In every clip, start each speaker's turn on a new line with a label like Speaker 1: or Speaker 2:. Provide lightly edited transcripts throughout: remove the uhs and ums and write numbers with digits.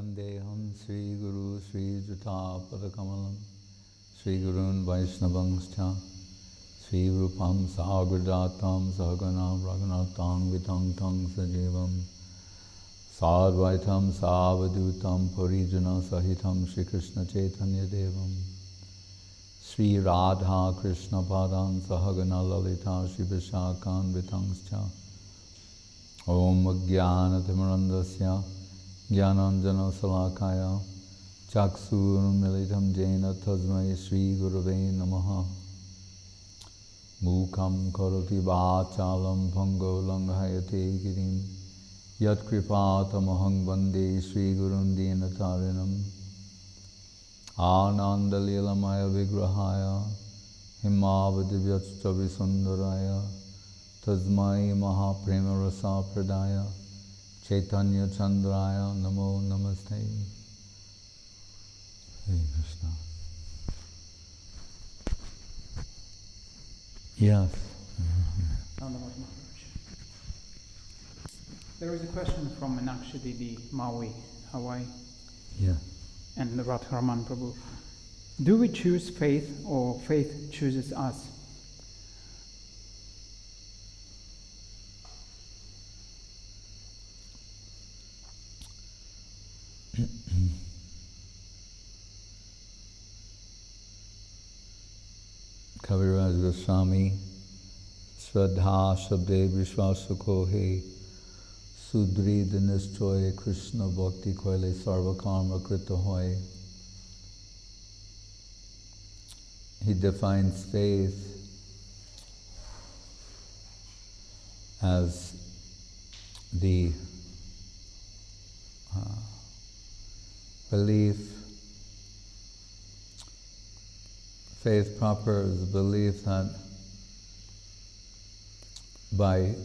Speaker 1: Vandeham Sri Guru Sri Juta Padakamalam Sri Gurun Vaishnavangscha Sri Rupam Sagrajatam Saganam Raghunatam Vitang Tang Sajivam Sadvaitam Savadutam Parijana Sahitam Shri Krishna Chaitanya Devam Sri Radha Krishna Padam Sahagana Lalita Shri Vishakan Vitangscha Om Jnanatimrandasya Jnananjana Salakaya Chaksuram Militam Jena Tasmai Sri Gurave Namaha Mukam Karoti Vachalam Pango Langhayate Girim Yat Kripatamahang Vande Sri Gurun Dinatarinam Ananda Lilamaya Vigrahaya Himavadivyatsta Visundaraya Tasmai Mahaprema Rasa Pradaya Chaitanya Chandraya Namo Namaste. Hare Krishna. Yes.
Speaker 2: There is a question from Meenakshi Didi, Maui, Hawaii.
Speaker 1: Yeah.
Speaker 2: And Radharaman Prabhu. Do we choose faith or faith chooses us?
Speaker 1: Kaviraj Goswami Shraddha Shabde Vishwasa Kohe Sudrida Nishchoye Krishna Bhakti Koile Sarva Karma Krita Hoy. He defines faith as the belief. Faith proper is the belief that by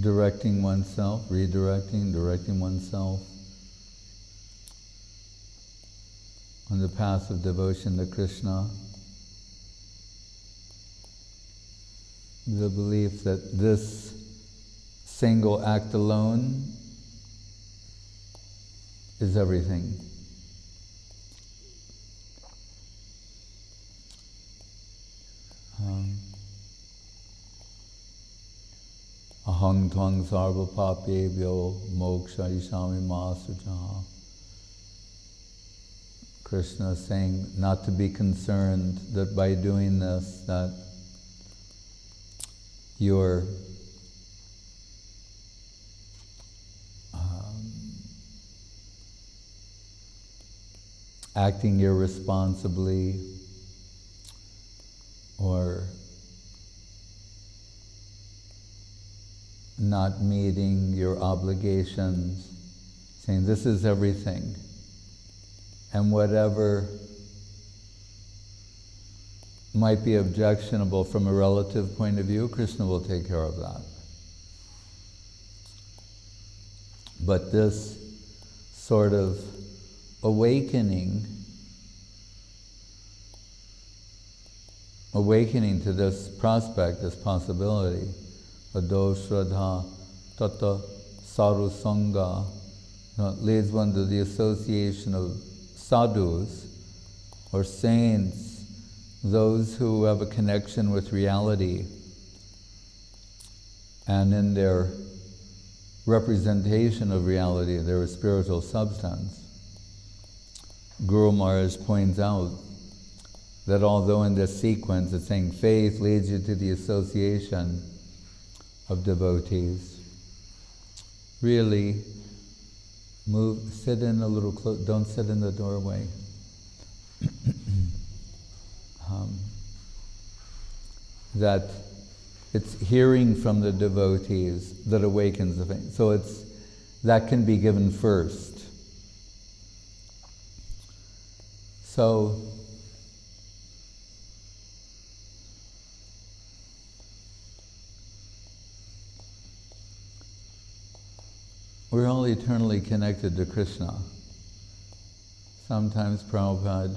Speaker 1: directing oneself, directing oneself on the path of devotion to Krishna, the belief that this single act alone is everything. Ahang tvang sarva papebhyo moksha ishami masujaha. Krishna is saying not to be concerned that by doing this that you're acting irresponsibly or not meeting your obligations, saying this is everything, and whatever might be objectionable from a relative point of view, Krishna will take care of that. But this sort of awakening to this prospect, this possibility, Ado Shraddha Tata Saru Sangha, leads one to the association of sadhus or saints, those who have a connection with reality and in their representation of reality, their spiritual substance. Guru Maharaj points out that although in this sequence it's saying faith leads you to the association of devotees, really sit in a little close, don't sit in the doorway. That it's hearing from the devotees that awakens the faith. So that can be given first. So we're all eternally connected to Krishna. Sometimes Prabhupada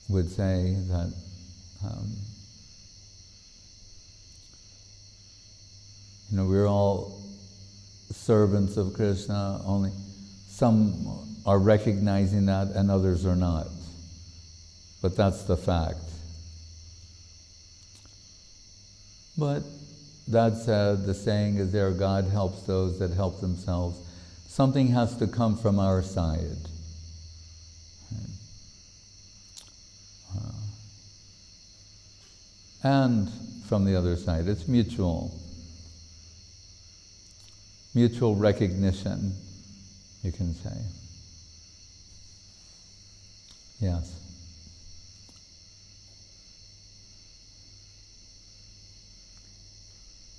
Speaker 1: would say that we're all servants of Krishna, only some are recognizing that and others are not. But that's the fact. But that said, the saying is there, God helps those that help themselves. Something has to come from our side. And from the other side, it's mutual. Mutual recognition, you can say. Yes.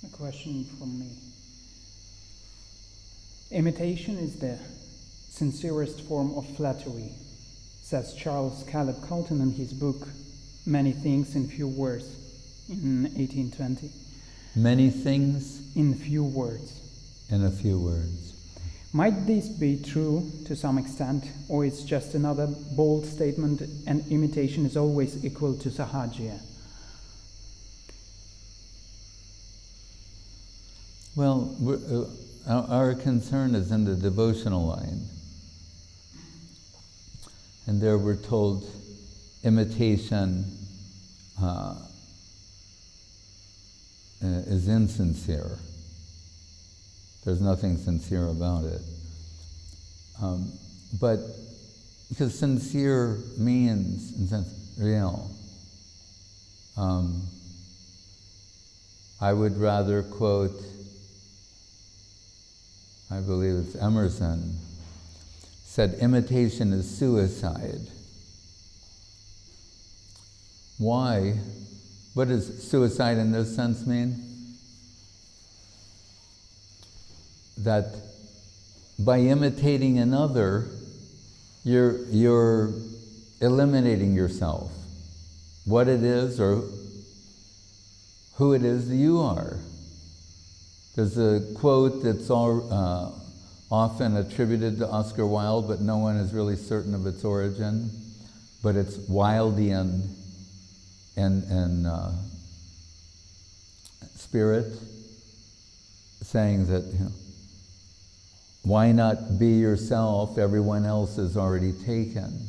Speaker 2: A question from me. Imitation is the sincerest form of flattery, says Charles Caleb Colton in his book Many Things in Few Words in 1820.
Speaker 1: Many things
Speaker 2: in few words.
Speaker 1: In a few words.
Speaker 2: Might this be true to some extent, or it's just another bold statement and imitation is always equal to sahajya?
Speaker 1: Well, our concern is in the devotional line. And there we're told imitation is insincere. There's nothing sincere about it. But because sincere means, in a sense, real. I would rather quote, I believe it's Emerson, said imitation is suicide. Why? What does suicide in this sense mean? That by imitating another, you're eliminating yourself, what it is or who it is that you are. There's a quote that's often attributed to Oscar Wilde, but no one is really certain of its origin. But it's Wildean in spirit, saying that, why not be yourself? Everyone else is already taken.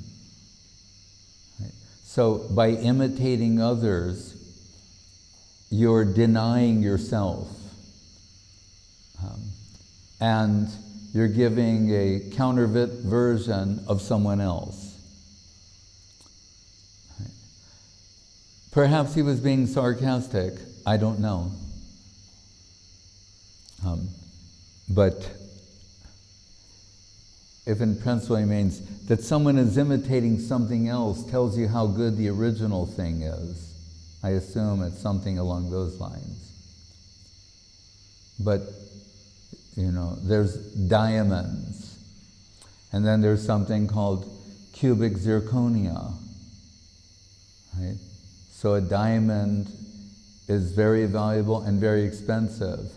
Speaker 1: Right? So by imitating others, you're denying yourself. And you're giving a counterfeit version of someone else. Right? Perhaps he was being sarcastic. I don't know. But if in principle he means that someone is imitating something else, tells you how good the original thing is, I assume it's something along those lines. But, there's diamonds. And then there's something called cubic zirconia. Right? So a diamond is very valuable and very expensive.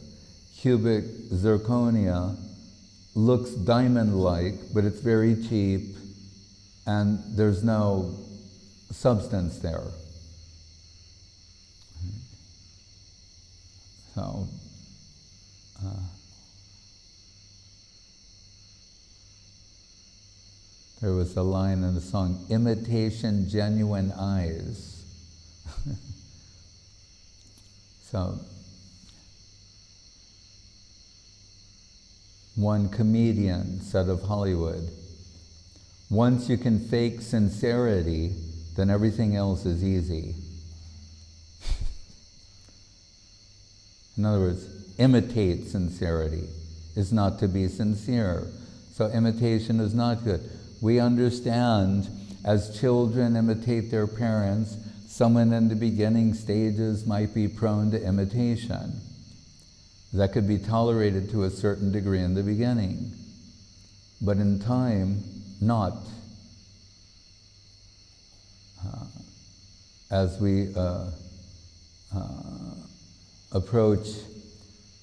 Speaker 1: Cubic zirconia looks diamond-like, but it's very cheap, and there's no substance there. So, there was a line in the song, imitation genuine eyes. So, one comedian said of Hollywood, once you can fake sincerity, then everything else is easy. In other words, imitate sincerity is not to be sincere. So imitation is not good. We understand as children imitate their parents, someone in the beginning stages might be prone to imitation. That could be tolerated to a certain degree in the beginning, but in time, not. As we approach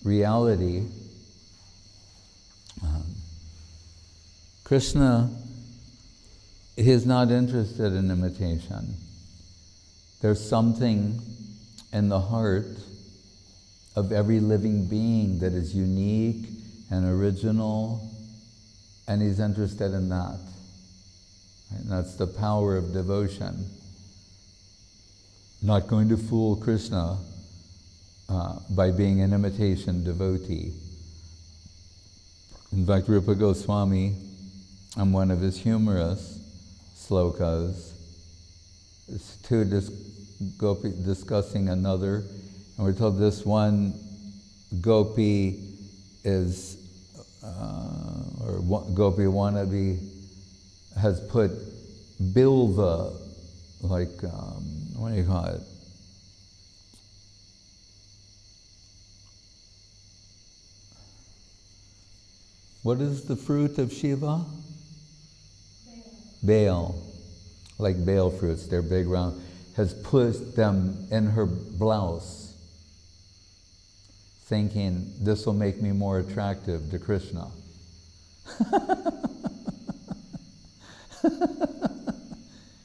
Speaker 1: reality, Krishna is not interested in imitation. There's something in the heart of every living being that is unique and original, and he's interested in that. Right? And that's the power of devotion. Not going to fool Krishna by being an imitation devotee. In fact, Rupa Goswami, on one of his humorous slokas, two gopi discussing another, and we're told this one gopi is, or gopi wannabe, has put bilva, like, what do you call it? What is the fruit of Shiva? Bael. Like bael fruits, they're big round. Has put them in her blouse, thinking this will make me more attractive to Krishna.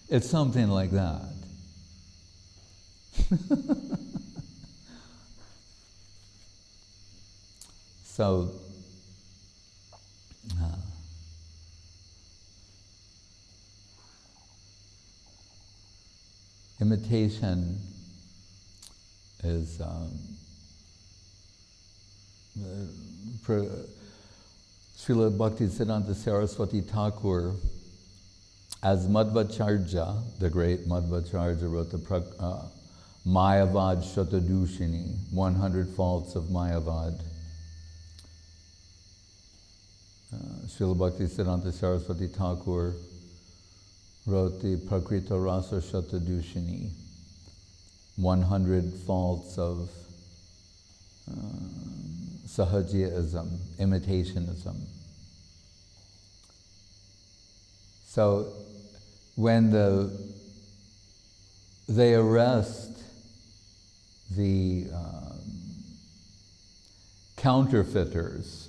Speaker 1: It's something like that. So, imitation is Srila Bhakti Siddhanta Saraswati Thakur, as Madhvacharya, the great Madhvacharya, wrote the Mayavad Shatadushini, 100 Faults of Mayavad. Srila Bhakti Siddhanta Saraswati Thakur wrote the Prakrita Rasa Shatadushini, 100 Faults of Sahajiism, imitationism. So when they arrest the counterfeiters,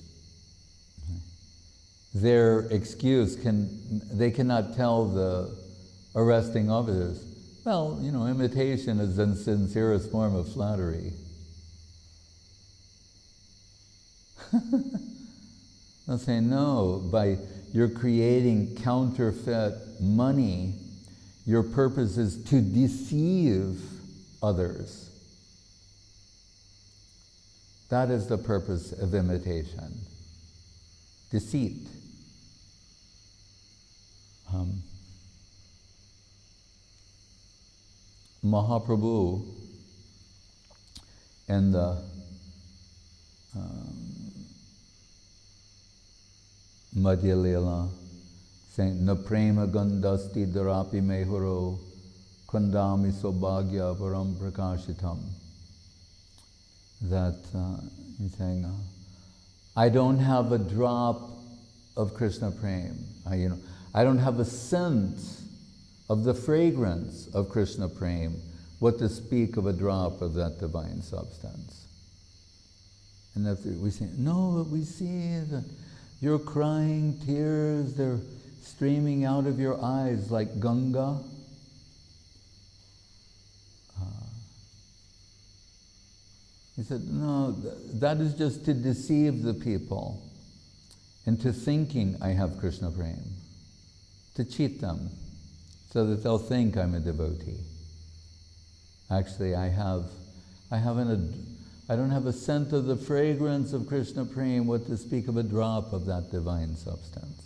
Speaker 1: their excuse they cannot tell the arresting officers, well, you know, imitation is the sincerest form of flattery. They'll say, no, you're creating counterfeit money, your purpose is to deceive others. That is the purpose of imitation. Deceit. Mahaprabhu in the Madhya Lila, saying, Na prema gandasti darapi mehuro kandami sobhagya param prakashitam. That he's saying, I don't have a drop of Krishna Prem. I don't have a scent of the fragrance of Krishna Prem, what to speak of a drop of that divine substance. And if we say, no, but we see that you're crying tears, they're streaming out of your eyes like Ganga. He said, no, that is just to deceive the people into thinking I have Krishna Prem, to cheat them so that they'll think I'm a devotee. Actually, I don't have a scent of the fragrance of Krishna Prem, what to speak of a drop of that divine substance.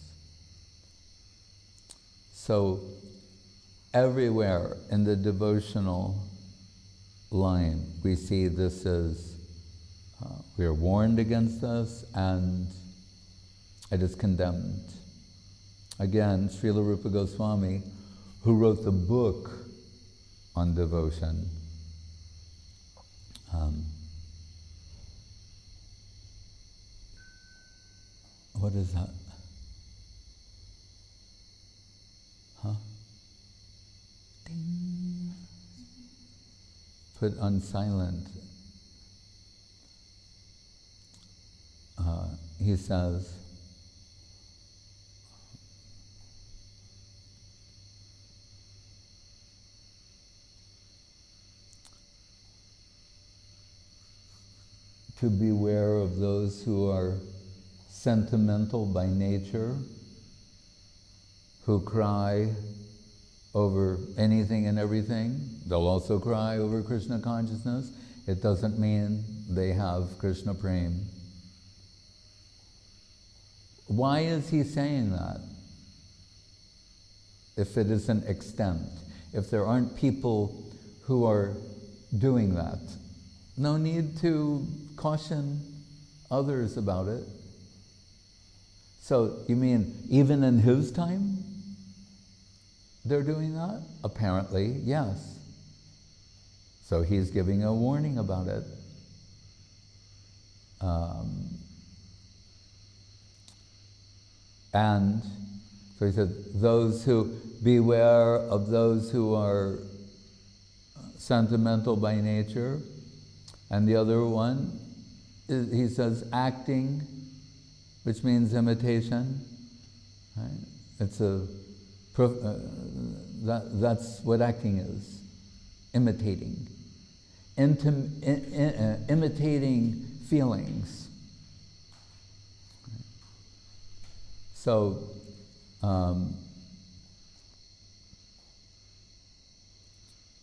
Speaker 1: So, everywhere in the devotional line, we see this is, we are warned against this, and it is condemned. Again, Srila Rupa Goswami, who wrote the book on devotion, what is that? Huh? Ding. Put on silent. He says, to beware of those who are sentimental by nature, who cry over anything and everything. They'll also cry over Krishna consciousness. It doesn't mean they have Krishna prema. Why is he saying that? If it is an extent, if there aren't people who are doing that, no need to caution others about it. So you mean even in his time they're doing that? Apparently, yes. So he's giving a warning about it. And so he said, beware of those who are sentimental by nature. And the other one, he says, acting, which means imitation. Right? It's that's what acting is, imitating. Imitating feelings. So,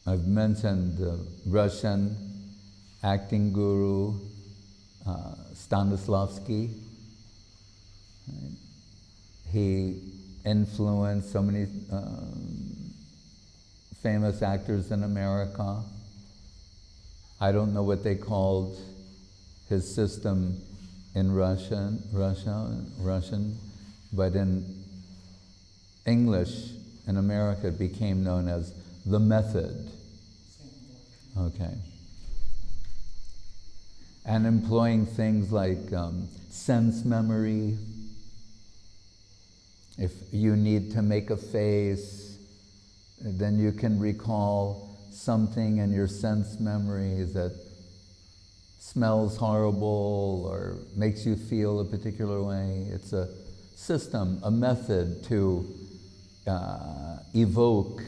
Speaker 1: I've mentioned the Russian acting guru, Stanislavski. Right? He influenced so many famous actors in America. I don't know what they called his system in Russian, but in English, in America, it became known as the method. Okay. And employing things like sense memory. If you need to make a face, then you can recall something in your sense memory that smells horrible or makes you feel a particular way. It's a system, a method to evoke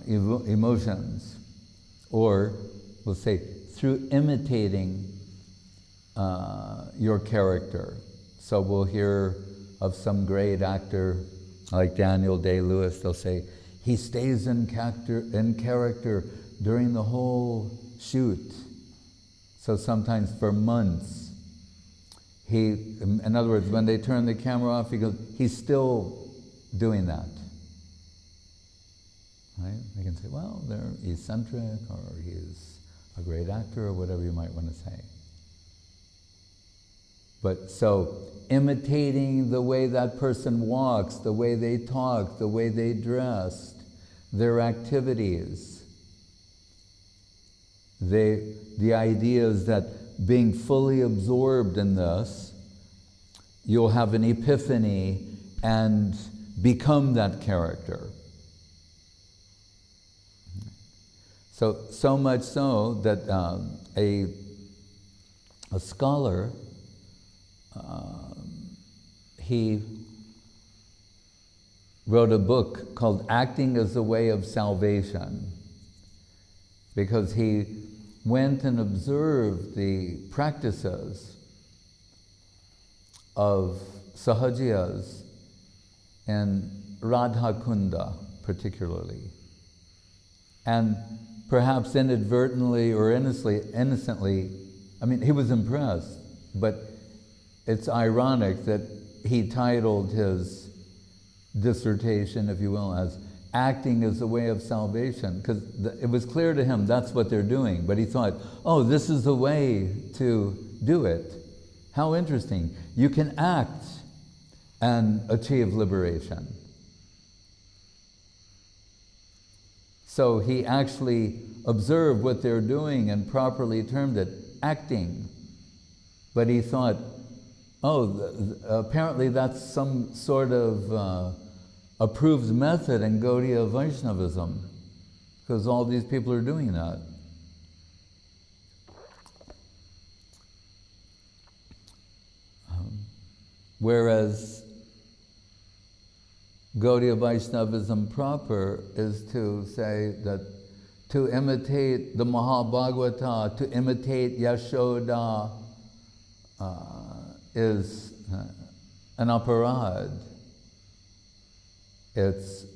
Speaker 1: emotions, or we'll say through imitating your character. So we'll hear of some great actor like Daniel Day-Lewis. They'll say he stays in character during the whole shoot. So sometimes for months. In other words, when they turn the camera off, he's still doing that. Right? They can say, well, they're eccentric, or he's a great actor, or whatever you might want to say. But so, imitating the way that person walks, the way they talk, the way they dressed, their activities. The idea is that being fully absorbed in this, you'll have an epiphany and become that character. So much so that a scholar, he wrote a book called Acting as a Way of Salvation, because he went and observed the practices of Sahajiyas and Radha Kunda particularly. And perhaps inadvertently or innocently, I mean, he was impressed, but it's ironic that he titled his dissertation, if you will, as Acting as a Way of Salvation, because it was clear to him that's what they're doing, but he thought, oh, this is a way to do it. How interesting. You can act and achieve liberation. So he actually observed what they're doing and properly termed it acting. But he thought, oh, apparently that's some sort of approved method in Gaudiya Vaishnavism, because all these people are doing that. Whereas Gaudiya Vaishnavism proper is to say that to imitate the is an aparad. It's,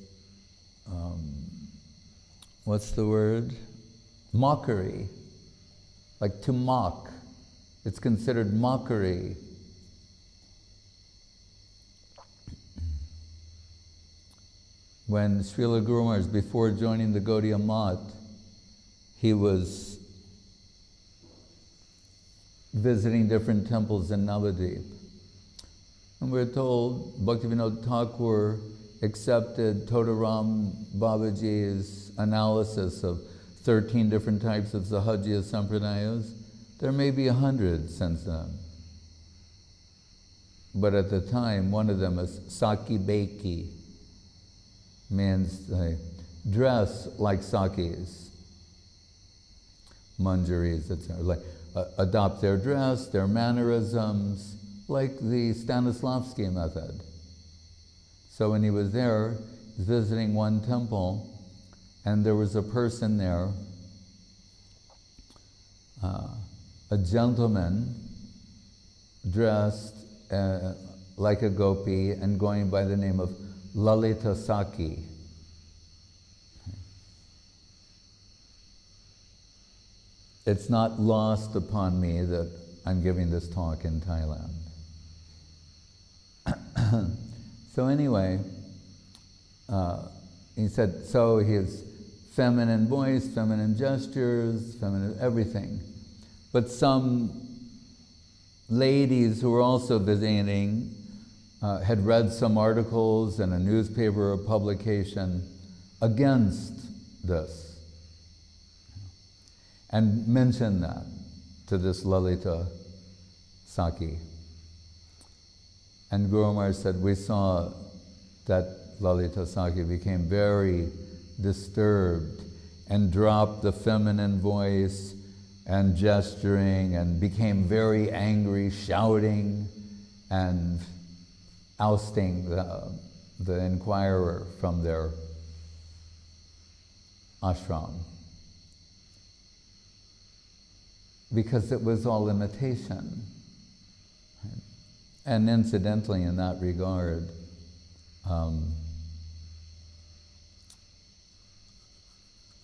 Speaker 1: what's the word? Mockery. Like to mock. It's considered mockery. When Srila Guru Maharaj, before joining the Gaudiya Math, he was visiting different temples in Navadvip. And we're told Bhaktivinoda Thakur accepted Todaram Babaji's analysis of 13 different types of Sahajiya Sampradayas. There may be 100 since then. But at the time, one of them is Saki Beki, means dress like Sakis, Manjaris, etc. Like, adopt their dress, their mannerisms, like the Stanislavski method. So when he was there, he was visiting one temple, and there was a person there, a gentleman dressed like a gopi and going by the name of Lalita Saki. It's not lost upon me that I'm giving this talk in Thailand. So anyway, he said, so his feminine voice, feminine gestures, feminine everything. But some ladies who were also visiting had read some articles in a newspaper or publication against this, and mentioned that to this Lalita Saki. And Guru Maharaj said, we saw that Lalita Saki became very disturbed and dropped the feminine voice and gesturing and became very angry, shouting and ousting the inquirer from their ashram. Because it was all imitation. And incidentally, in that regard,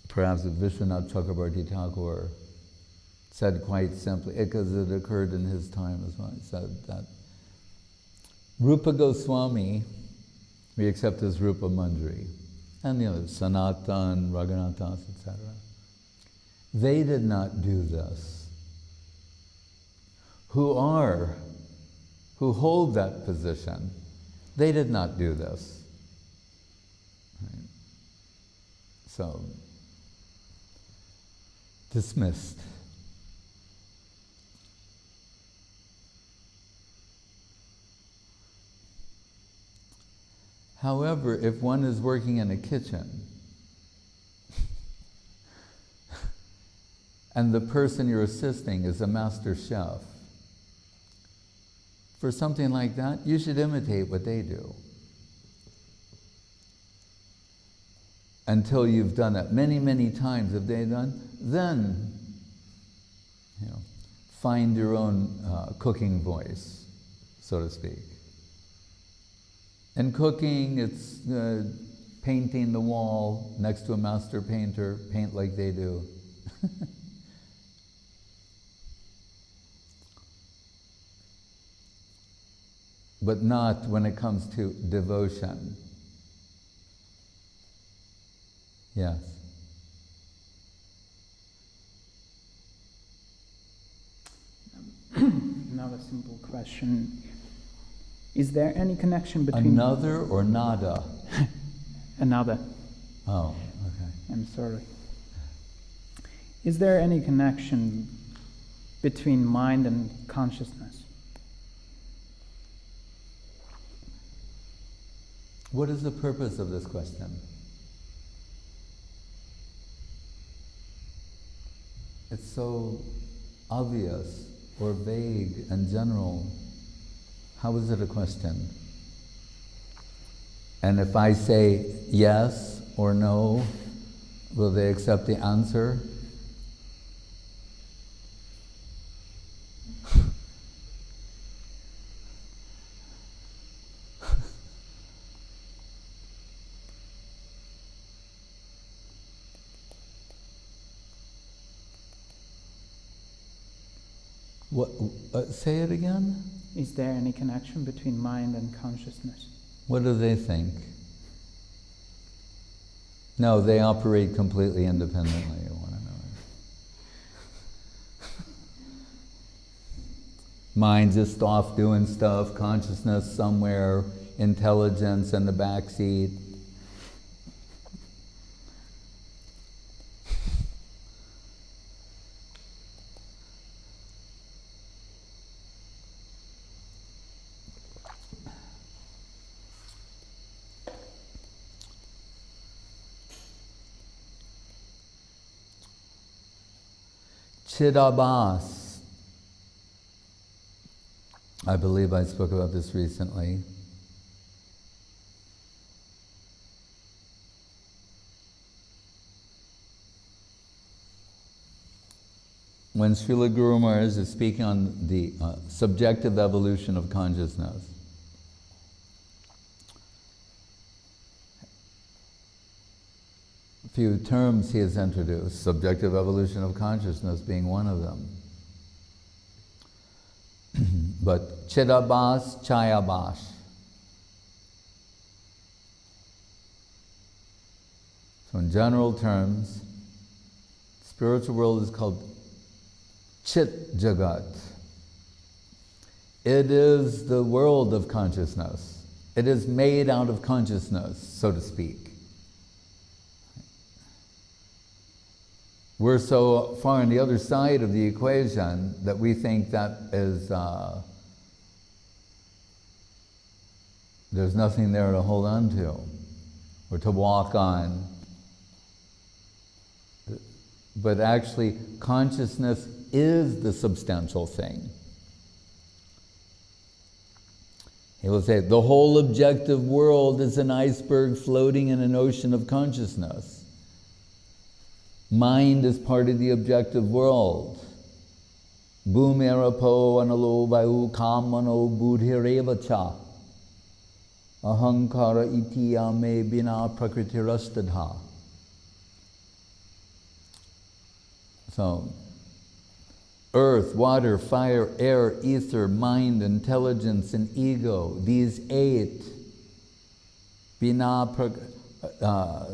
Speaker 1: perhaps Vishwanath Chakrabarti Thakur said quite simply, because it occurred in his time as well, he said that Rupa Goswami, we accept as Rupa Manjari, and the others, Sanatan, Raghunathas, etc. They did not do this. Who hold that position, they did not do this. Right? So, dismissed. However, if one is working in a kitchen and the person you're assisting is a master chef, for something like that, you should imitate what they do. Until you've done it many, many times, have they done? Then, find your own cooking voice, so to speak. In cooking, it's painting the wall next to a master painter, paint like they do. But not when it comes to devotion. Yes.
Speaker 2: Another simple question. Is there any connection between...
Speaker 1: Another or nada?
Speaker 2: Another.
Speaker 1: Oh, okay.
Speaker 2: I'm sorry. Is there any connection between mind and consciousness?
Speaker 1: What is the purpose of this question? It's so obvious or vague and general. How is it a question? And if I say yes or no, will they accept the answer? What? Say it again?
Speaker 2: Is there any connection between mind and consciousness?
Speaker 1: What do they think? No, they operate completely independently of one another. Mind just off doing stuff, consciousness somewhere, intelligence in the back seat. Chidabhas. I believe I spoke about this recently. When Srila Guru Maharaj is speaking on the subjective evolution of consciousness, a few terms he has introduced, subjective evolution of consciousness being one of them. But Chidabhas, Chayabhas. So in general terms, spiritual world is called Chit Jagat. It is the world of consciousness. It is made out of consciousness, so to speak. We're so far on the other side of the equation that we think that is, there's nothing there to hold on to or to walk on. But actually, consciousness is the substantial thing. He will say, the whole objective world is an iceberg floating in an ocean of consciousness. Mind is part of the objective world. Bhumirapo analo vayu kamano buddhirevacha. Ahankara iti ame bina prakritirastadha. So, earth, water, fire, air, ether, mind, intelligence, and ego, these 8,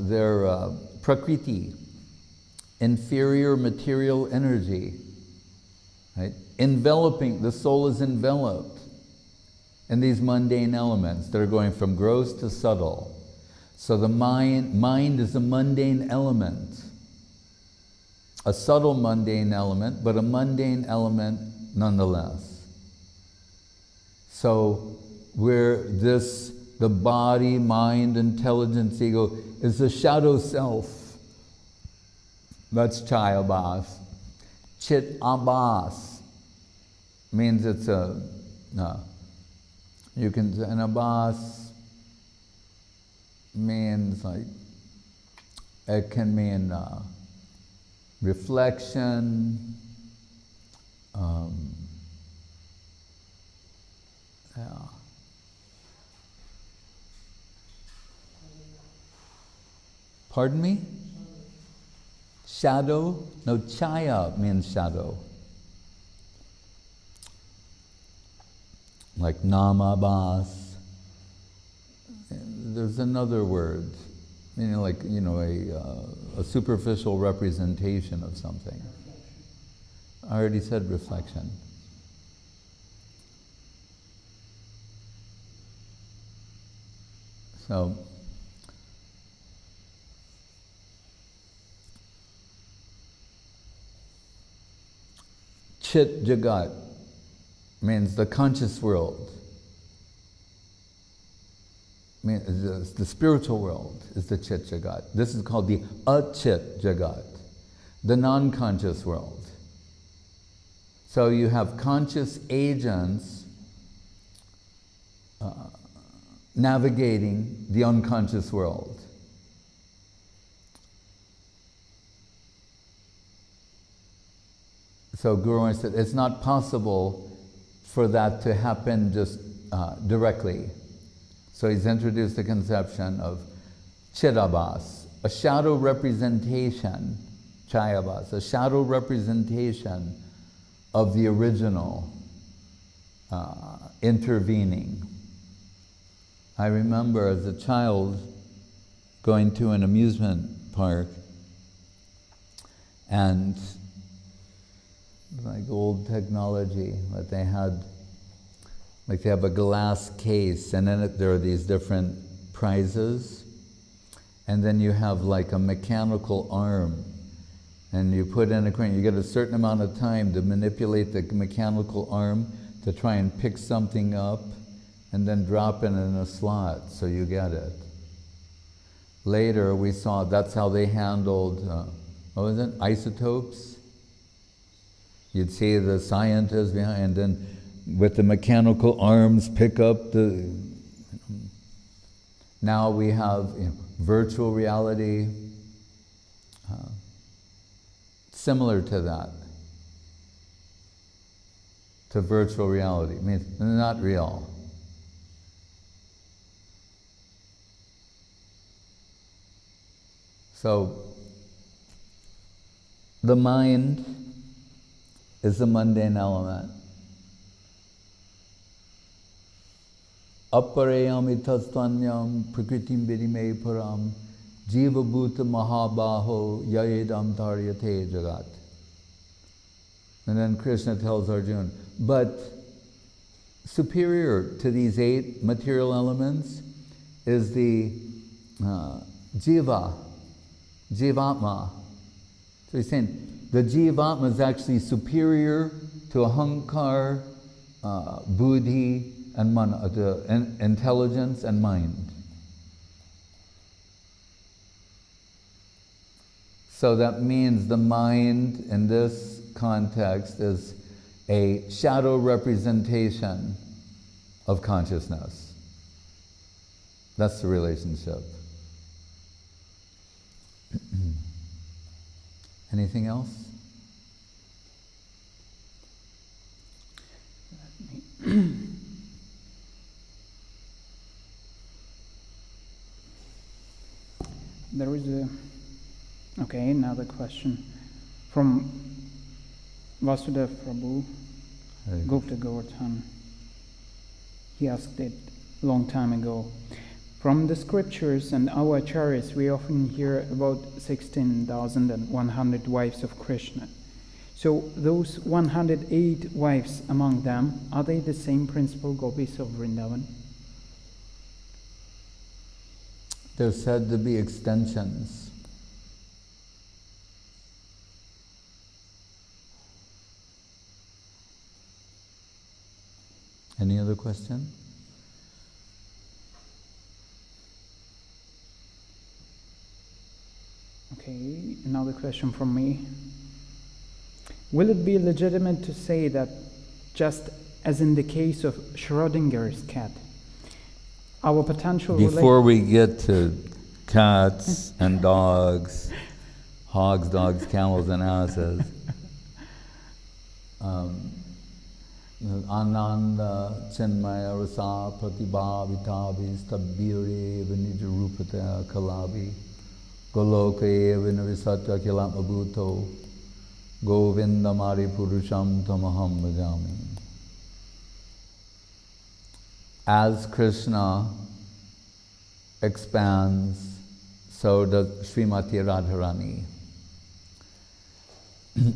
Speaker 1: they're prakriti, inferior material energy, right? Enveloping, the soul is enveloped in these mundane elements that are going from gross to subtle. So the mind is a mundane element. A subtle mundane element, but a mundane element nonetheless. So the body, mind, intelligence, ego is the shadow self. That's Chayabhas. Chit Abhas means it's an Abhas means like, it can mean reflection, Pardon me? Shadow? No, chaya means shadow. Like namabhas. There's another word, meaning like, a superficial representation of something. I already said reflection. So, Chit Jagat means the conscious world. The spiritual world is the Chit Jagat. This is called the Achit Jagat, the non-conscious world. So you have conscious agents navigating the unconscious world. So Guru Maharaj said, it's not possible for that to happen just directly. So he's introduced the conception of Chidabhas, a shadow representation, Chayabhas, a shadow representation of the original intervening. I remember as a child going to an amusement park, and like old technology that they had, like they have a glass case, and in it there are these different prizes, and then you have like a mechanical arm, and you put in a coin. You get a certain amount of time to manipulate the mechanical arm to try and pick something up and then drop it in a slot so you get it. Later we saw that's how they handled, what was it, isotopes? You'd see the scientists behind, and then with the mechanical arms pick up the... Now we have virtual reality, similar to that, to virtual reality. I mean, it's not real. So, the mind is the mundane element. Aparayam itastvanyam prakritim vidime param jiva bhuta mahabaho yayedam dharyate jagat. And then Krishna tells Arjuna, but superior to these 8 material elements is the jiva, jivatma. So he's saying the jivatma is actually superior to ahankar, buddhi, and intelligence and mind. So that means the mind in this context is a shadow representation of consciousness. That's the relationship. Anything else?
Speaker 2: There is another question from Vasudev Prabhu, Gupta Govardhan. He asked it a long time ago. From the scriptures and our acharyas, we often hear about 16,100 wives of Krishna. So those 108 wives among them, are they the same principal gopis of Vrindavan?
Speaker 1: They're said to be extensions. Any other question?
Speaker 2: Okay, another question from me. Will it be legitimate to say that, just as in the case of Schrödinger's cat, our potential...
Speaker 1: Before we get to cats and dogs, hogs, dogs, camels, and asses, Ananda Chinmaya Rasa Pratibhavitavi Stabhire Vinija Kalavi Goloka Vinavisatya Kilam Abhuto Govindamari Purusham Tamaham Bhajami. As Krishna expands, so does Srimati Radharani.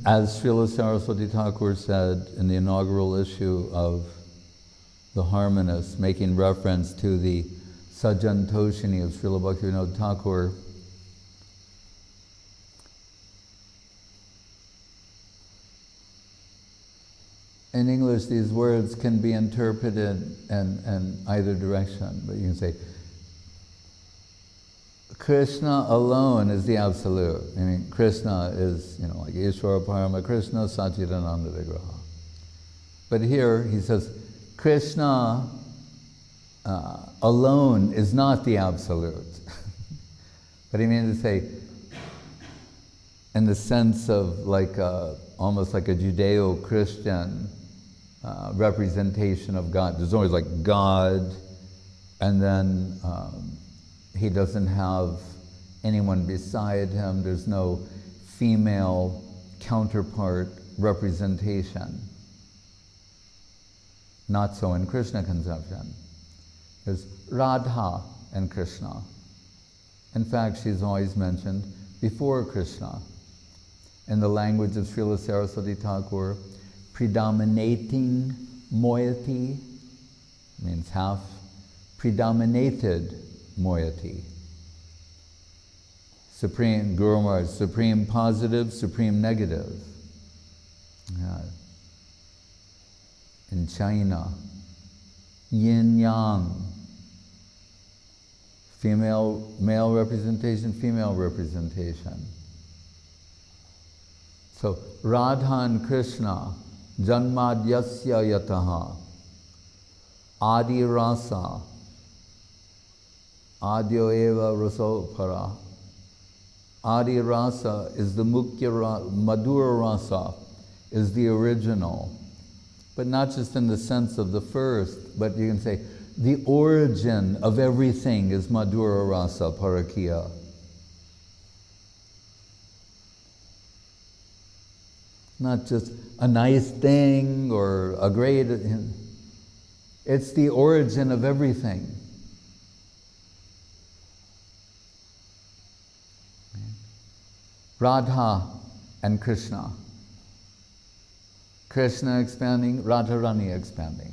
Speaker 1: As Srila Saraswati Thakur said in the inaugural issue of The Harmonist, making reference to the Sajantoshini of Srila Bhaktivinoda Thakur, in English, these words can be interpreted in either direction, but you can say, Krishna alone is the absolute. I mean, Krishna is, like Ishvara Parama Krishna, Satchidananda Vigraha. But here he says, Krishna alone is not the absolute. But he means to say, in the sense of almost like a Judeo-Christian representation of God. There's always like God, and then he doesn't have anyone beside him. There's no female counterpart representation. Not so in Krishna conception. There's Radha and Krishna. In fact, she's always mentioned before Krishna. In the language of Srila Saraswati Thakur, predominating moiety means half, predominated moiety. Supreme Guru Maharaj, supreme positive, supreme negative. Yeah. In China, yin yang, male representation, female representation. So Radha and Krishna, janmadyasya yataha, adi rasa, adyo eva raso para. Adi rasa is the madhura rasa, is the original. But not just in the sense of the first, but you can say the origin of everything is madhura rasa parakiya. Not just a nice thing or a great, it's the origin of everything. Radha and Krishna. Krishna expanding, Radharani expanding.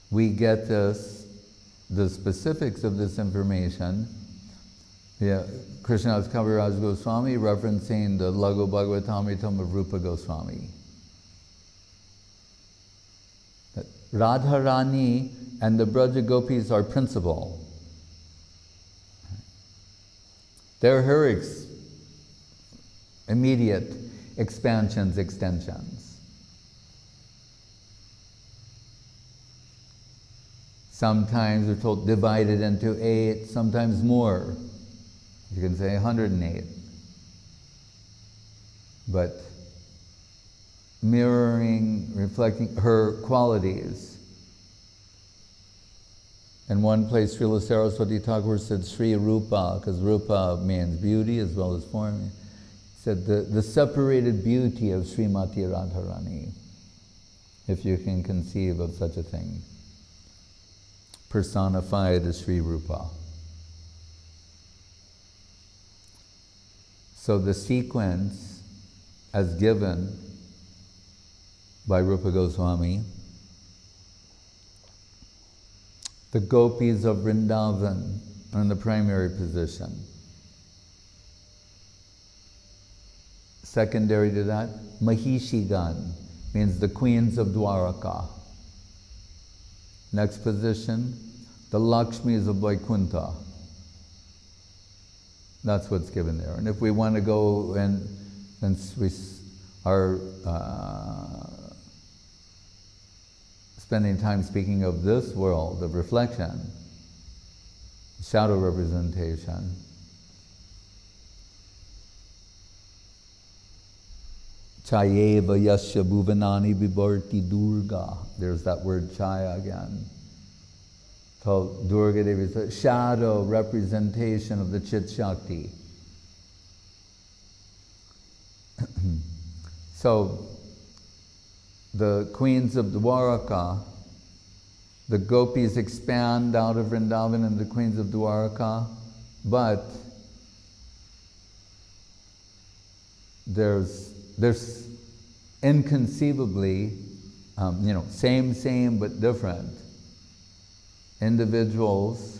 Speaker 1: We get the specifics of this information. Yeah, Krishnadas Kaviraj Goswami referencing the Lagu Bhagavatamritam of Rupa Goswami. That Radharani and the Braja Gopis are principal. They're her immediate expansions, extensions. Sometimes we're told divided into 8, sometimes more. You can say 108. But mirroring, reflecting her qualities. In one place, Srila Saraswati Thakur said Sri Rupa, because Rupa means beauty as well as form. He said the separated beauty of Srimati Radharani, if you can conceive of such a thing, personified as Sri Rupa. So the sequence, as given by Rupa Goswami, the gopis of Vrindavan are in the primary position. Secondary to that, Mahishigan means the queens of Dwaraka. Next position, the Lakshmis of Vaikuntha. That's what's given there. And if we want to go, and since we are spending time speaking of this world of reflection, shadow representation, Chayeva yasya bhuvanani vibharti durga. There's that word chaya again. So Durga Devi is a shadow representation of the Chit Shakti. So the queens of Dwaraka, the gopis expand out of Vrindavan and the queens of Dwaraka, but there's inconceivably, same but different individuals.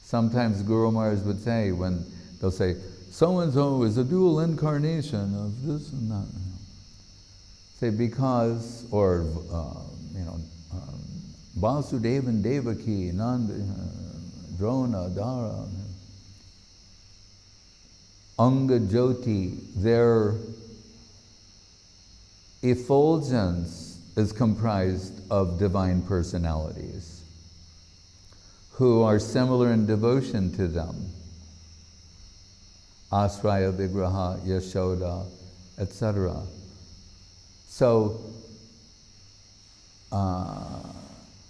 Speaker 1: Sometimes Guru Maharaj would say, when they'll say, so-and-so is a dual incarnation of this and that. Say because, or Vasudeva and Devaki, Nanda, Drona, Dara, Anga Jyoti, their effulgence is comprised of divine personalities who are similar in devotion to them. Asraya, Vigraha, Yashoda, etc. So,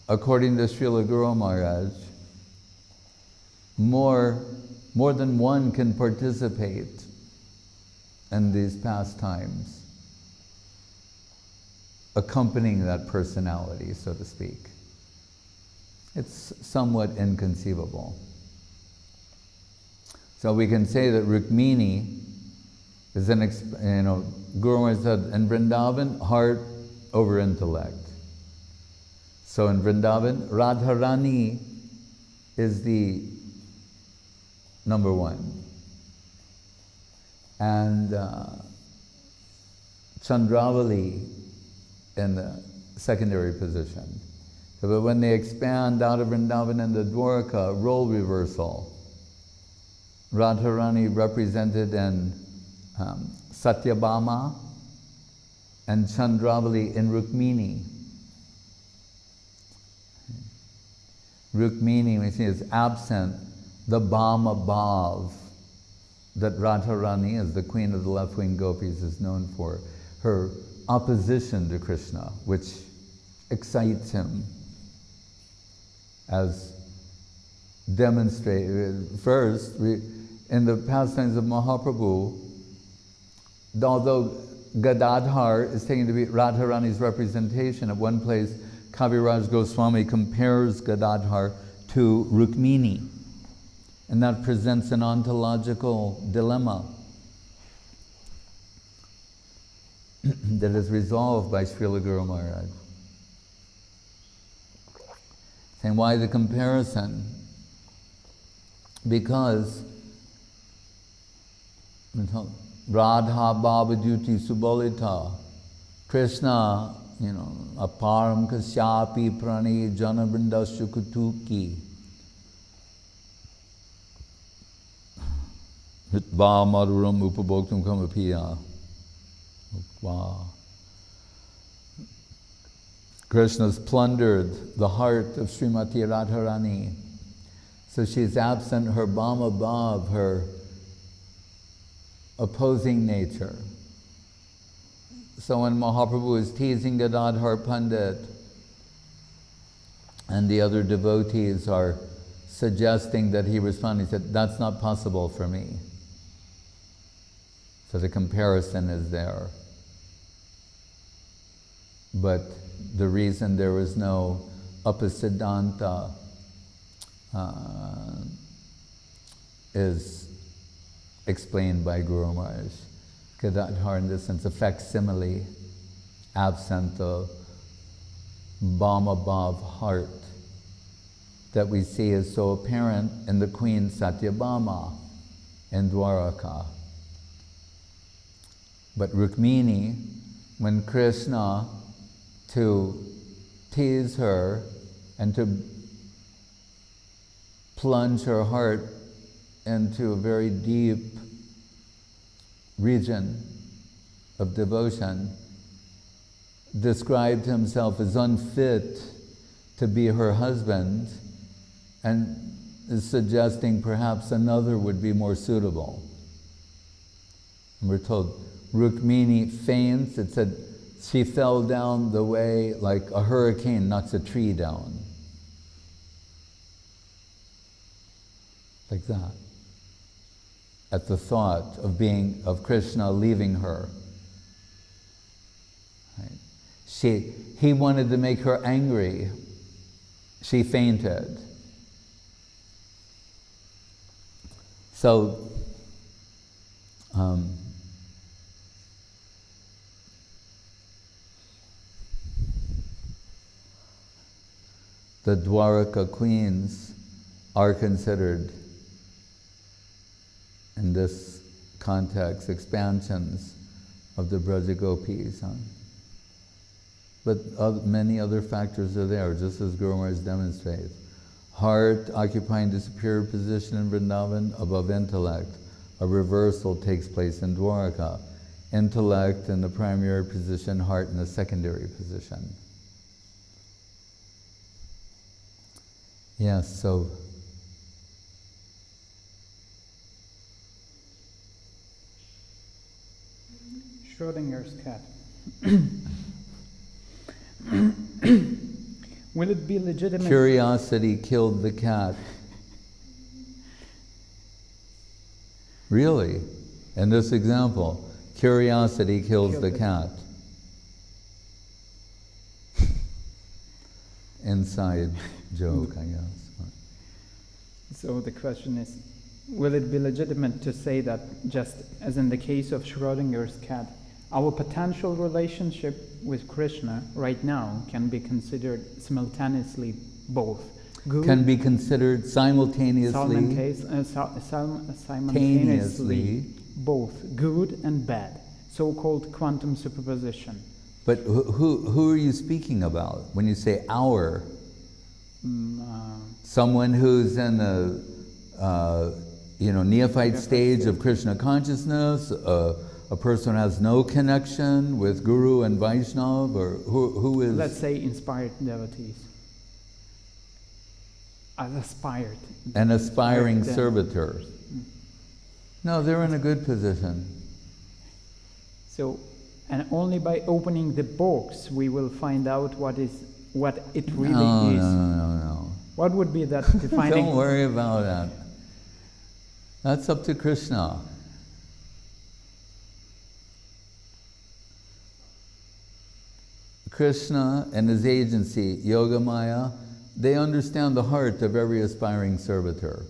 Speaker 1: according to Srila Guru Maharaj, more than one can participate in these pastimes. accompanying that personality, so to speak. It's somewhat inconceivable. So we can say that Rukmini is Guru Maharaj said, in Vrindavan, heart over intellect. So in Vrindavan, Radharani is the number one. And Chandravali in the secondary position. So, but when they expand out of Vrindavan into Dwarka, role reversal. Radharani represented in Satyabhama and Chandravali in Rukmini. Rukmini, we see, is absent the Bhama Bhav that Radharani, as the queen of the left-wing gopis, is known for. Her opposition to Krishna, which excites him, as demonstrated. First, in the pastimes of Mahaprabhu, although Gadadhar is taken to be Radharani's representation, at one place Kaviraj Goswami compares Gadadhar to Rukmini, and that presents an ontological dilemma that is resolved by Srila Guru Maharaj. Saying, why the comparison? Because Radha Baba Duty Subolita, Krishna, Aparam Kasyapi Prani Janabrinda Shukutuki, Hitva Madhuram Upabhoktam Kamapiya. Wow. Krishna's plundered the heart of Srimati Radharani. So she's absent her Bhama Bhav, her opposing nature. So when Mahaprabhu is teasing Gadadhar Pandit and the other devotees are suggesting that he respond, he said, that's not possible for me. So the comparison is there. But the reason there was no Upasiddhanta is explained by Guru Maharaj. Gadadhar, in this sense, a facsimile, absent the Bhama Bhav heart that we see is so apparent in the Queen Satyabhama in Dwaraka. But Rukmini, when Krishna, to tease her and to plunge her heart into a very deep region of devotion, described himself as unfit to be her husband and is suggesting perhaps another would be more suitable. And we're told Rukmini faints. It said she fell down the way like a hurricane knocks a tree down. Like that. At the thought of Krishna leaving her. Right? He wanted to make her angry. She fainted. So, the Dwaraka queens are considered, in this context, expansions of the Braja Gopis. But many other factors are there, just as Guru Maharaj demonstrates. Heart occupying the superior position in Vrindavan above intellect. A reversal takes place in Dwaraka. Intellect in the primary position, heart in the secondary position. Yes, so
Speaker 2: Schrodinger's cat. Will it be legitimate?
Speaker 1: Curiosity killed the cat. Really? In this example, curiosity kills the cat. inside joke, I guess.
Speaker 2: So the question is, will it be legitimate to say that, just as in the case of Schrödinger's cat, our potential relationship with Krishna right now can be considered simultaneously both good,
Speaker 1: can be considered simultaneously
Speaker 2: both good and bad, so-called quantum superposition.
Speaker 1: But who are you speaking about when you say our? Someone who's in a neophyte stage of Krishna consciousness, a person who has no connection with Guru and Vaishnava, or who is?
Speaker 2: Let's say inspired devotees. Aspired.
Speaker 1: An aspiring servitor. No, they're in a good position.
Speaker 2: So, and only by opening the box we will find out what it really is.
Speaker 1: No.
Speaker 2: What would be that defining?
Speaker 1: Don't worry about that. That's up to Krishna. Krishna and his agency, Yogamaya, they understand the heart of every aspiring servitor.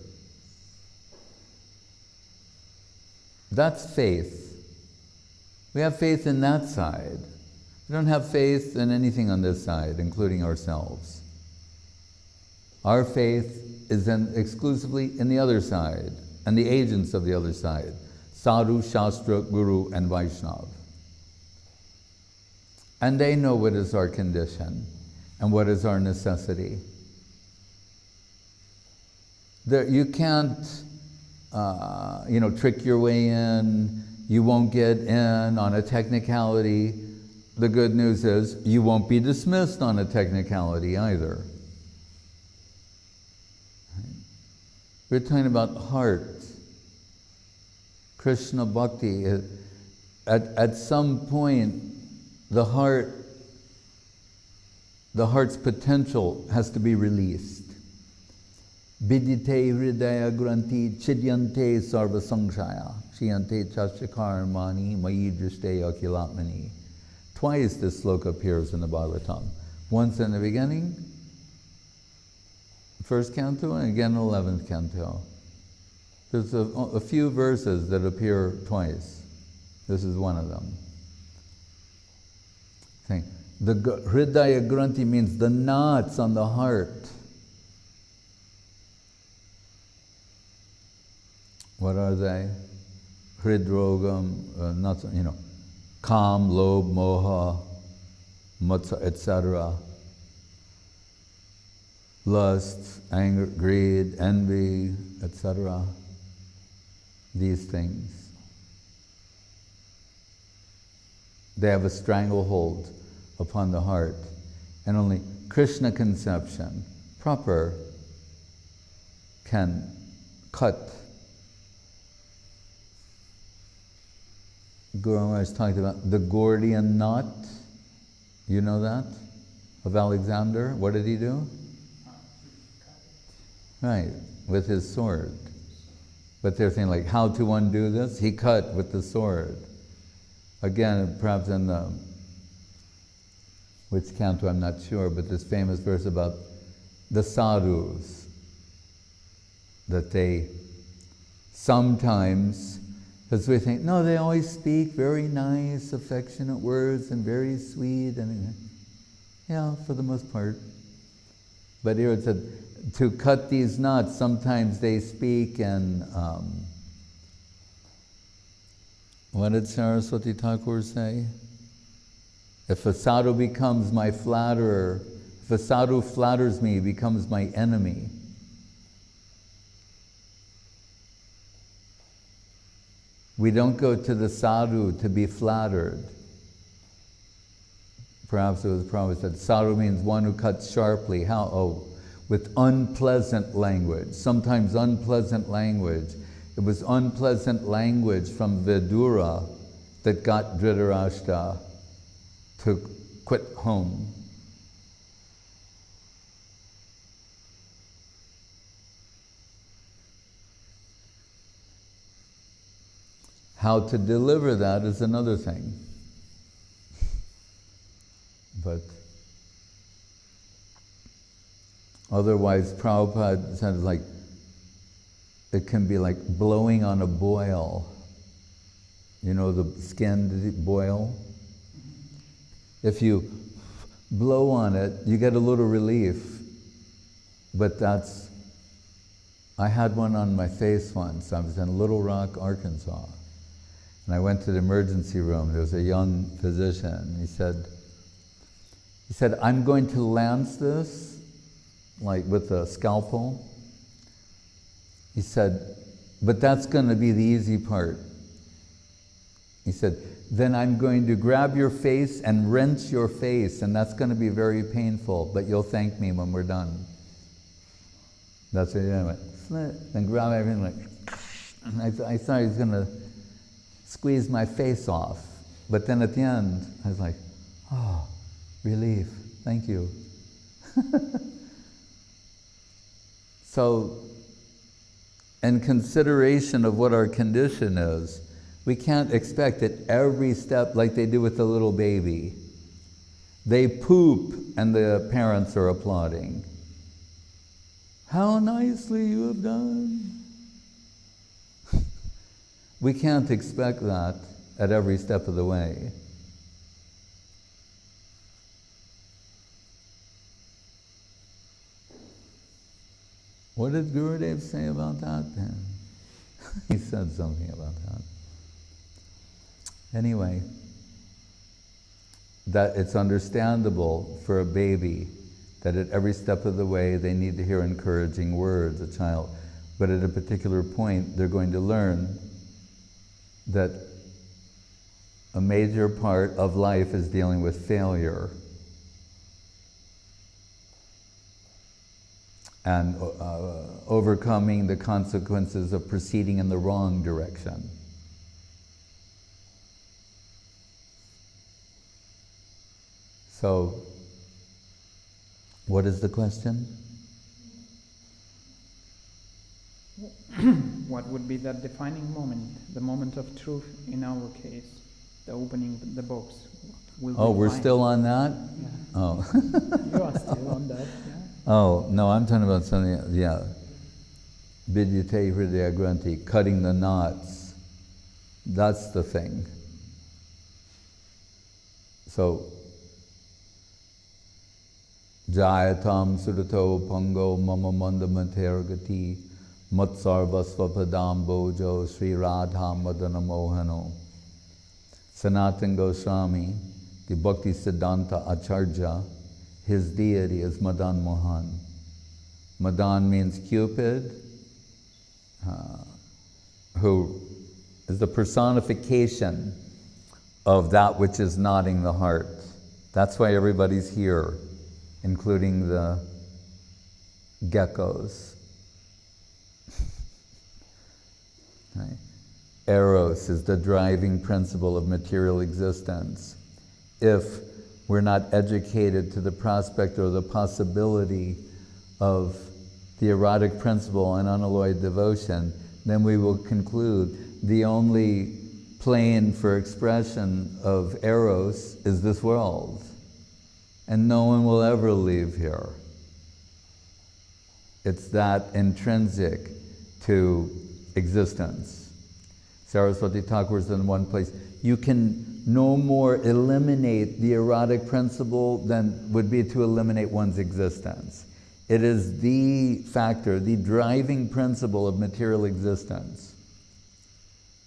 Speaker 1: That's faith. We have faith in that side. We don't have faith in anything on this side, including ourselves. Our faith is exclusively in the other side, and the agents of the other side, Sadhu, Shastra, Guru, and Vaishnava. And they know what is our condition and what is our necessity. You can't, trick your way in. You won't get in on a technicality. The good news is you won't be dismissed on a technicality either. We're talking about heart. Krishna Bhakti. At some point, the heart's potential has to be released. Vidite hridaya granti chidyante sarva samshaya shiyante chachakarmani mayi drishte akilatmani. Twice this sloka appears in the Bhagavatam. Once in the beginning, first canto, and again 11th canto. There's a few verses that appear twice. This is one of them. The hridaya granti means the knots on the heart. What are they? Hridrogam, Kam, Lobh, Moha, Matsa, etc. Lust, anger, greed, envy, etc. These things. They have a stranglehold upon the heart, and only Krishna conception, proper, can cut. Guru Maharaj talked about the Gordian knot. You know that? Of Alexander. What did he do? Right, with his sword. But they're saying, like, how to undo this? He cut with the sword. Again, perhaps in the, which canto I'm not sure, but this famous verse about the sadhus, that they sometimes, because we think, no, they always speak very nice, affectionate words and very sweet, and yeah, for the most part. But here it said, to cut these knots, sometimes they speak and what did Saraswati Thakur say? If a sadhu becomes my flatterer, if a sadhu flatters me, he becomes my enemy. We don't go to the sadhu to be flattered. Perhaps it was Prabhupada said, sadhu means one who cuts sharply. How? Oh, with unpleasant language. Sometimes unpleasant language. It was unpleasant language from Vidura that got Dhritarashtra to quit home. How to deliver that is another thing. But Otherwise, Prabhupada said like, it can be like blowing on a boil. You know the skinned boil? If you blow on it, you get a little relief. But I had one on my face once. I was in Little Rock, Arkansas. And I went to the emergency room. There was a young physician. He said, I'm going to lance this, like with a scalpel. He said, but that's going to be the easy part. He said, then I'm going to grab your face and wrench your face, and that's going to be very painful, but you'll thank me when we're done. That's what he did. I went, slit, and grab everything like, and I thought he was going to squeeze my face off. But then at the end, I was like, oh, relief, thank you. So, in consideration of what our condition is, we can't expect at every step like they do with the little baby. They poop and the parents are applauding. How nicely you have done. We can't expect that at every step of the way. What did Gurudev say about that then? He said something about that. Anyway, that it's understandable for a baby that at every step of the way they need to hear encouraging words, a child. But at a particular point, they're going to learn that a major part of life is dealing with failure. And overcoming the consequences of proceeding in the wrong direction. So, what is the question?
Speaker 2: What would be that defining moment, the moment of truth in our case, the opening the books?
Speaker 1: We're still on that?
Speaker 2: Yeah.
Speaker 1: Oh.
Speaker 2: You are still on that, yeah.
Speaker 1: Oh, no, I'm talking about something else. Yeah. Vidyate Hridaya Granthi, cutting the knots. That's the thing. So, Jayatam Surato Pango Mama Mandamater Gati Matsarva Svapadam Bojo Sri Radha Madana Mohano. Sanatana Goswami, the Bhakti Siddhanta Acharya, his deity is Madan Mohan. Madan means Cupid, who is the personification of that which is knotting the heart. That's why everybody's here, including the geckos. Right. Eros is the driving principle of material existence. If we're not educated to the prospect or the possibility of the erotic principle and unalloyed devotion, then we will conclude the only plane for expression of Eros is this world. And no one will ever leave here. It's that intrinsic to existence. Saraswati Thakur is in one place. You can no more eliminate the erotic principle than would be to eliminate one's existence. It is the factor, the driving principle of material existence.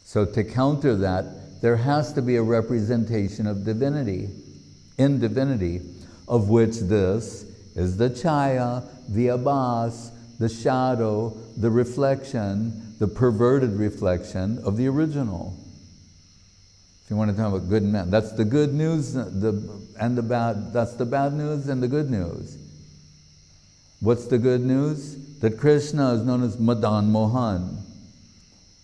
Speaker 1: So to counter that, there has to be a representation of divinity, in divinity, of which this is the chaya, the abhas, the shadow, the reflection, the perverted reflection of the original. If you want to talk about good and bad, that's the good news and the bad, that's the bad news and the good news. What's the good news? That Krishna is known as Madan Mohan.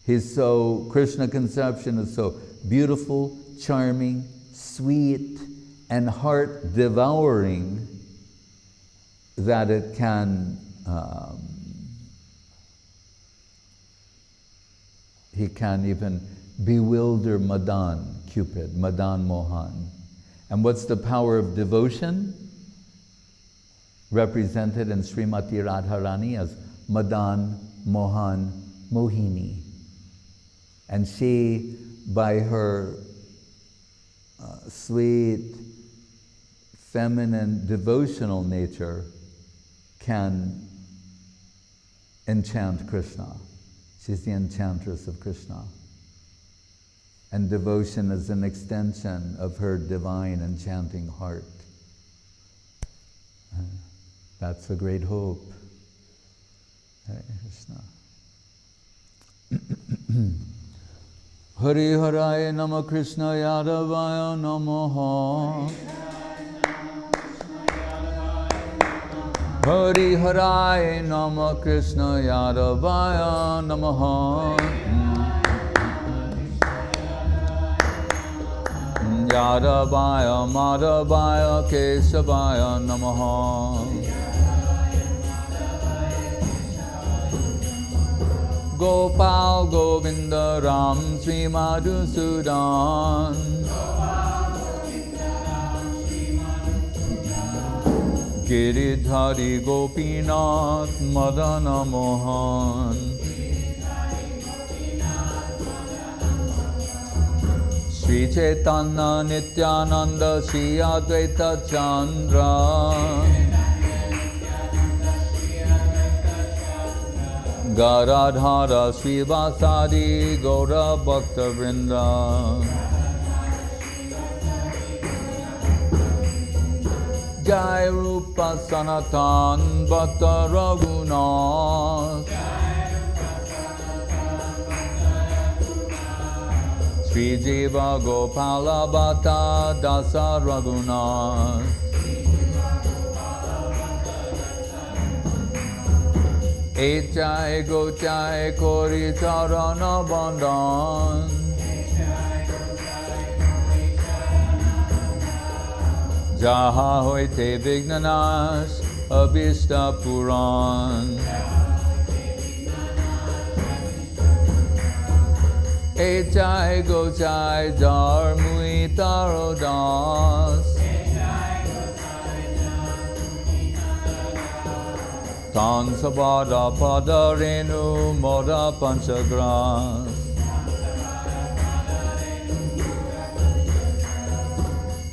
Speaker 1: Krishna conception is so beautiful, charming, sweet, and heart-devouring that it can, he can even bewilder Madan, Cupid, Madan Mohan. And what's the power of devotion? represented in Srimati Radharani as Madan, Mohan, Mohini. And she, by her sweet, feminine, devotional nature, can enchant Krishna. She's the enchantress of Krishna. And devotion is an extension of her divine enchanting heart. That's a great hope. Hare Krishna. Hari Haraya Nama Krishna Yadavaya Namaha. Hari Haraya Nama Krishna Yadavaya Namaha. Yadavaya Madhavaya Kesavaya Namaha. Gopal Govinda Ram Sri Madhusudan. Giridhari Gopinath Madana Mohan. Sri Chaitanya Nityananda Sri Advaita Chandra. Garadhara Sri Vasadi Gaura Bhakta Vrinda. Jai Rupa Sanatan Bhakta Raghunath. Sri Jiva Gopala Bhatta Dasa Raghunath. Echai Gochai Kori Charana Bandhan. Jaha Hoite Vignanas Abhishta Puran. Echai Gochai Dharmui Tarodas. Tan Sabada Padarenu Moda Panchagras.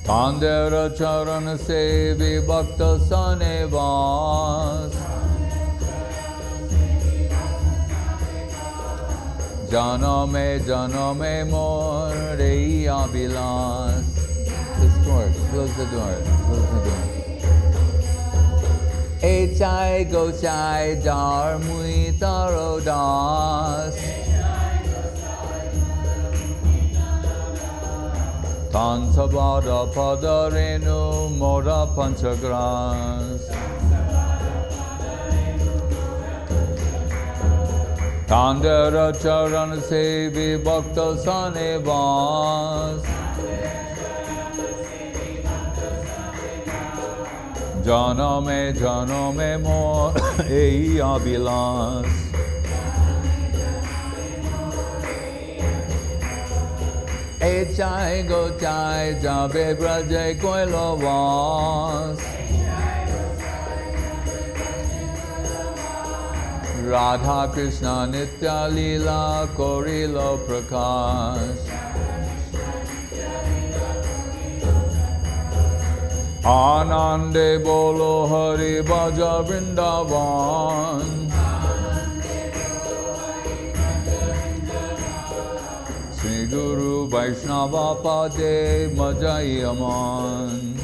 Speaker 1: Tandera Charan Sevi Bhakta Sanevas. Janame Mor Rei Abhilas. This door, close the door, close the door. Echai Gochai Dharmui Tarodas. Tansabada Padarenu Mora Panchagras. Tandera Charan Sevi Bhakta Sanevas. Janame Mor Ei Abhilas. Echai Gochai Jabe Braje Koilovas. Radha Krishna Nitya Lila Korilo Prakash. Anande Bolo Hari Bhaja Vrindavan. Sri Guru Vaishnava Pade Majai Aman.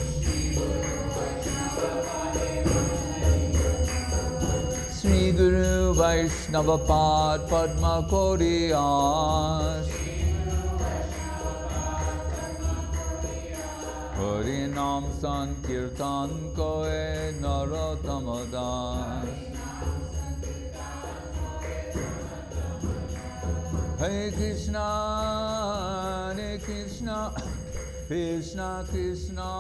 Speaker 1: Sri Guru Vaishnava Pad Padma Koriyash. Hari Nam Sankirtan Koe Narottamadas. Hare Krishna, Hare Krishna, Krishna Krishna,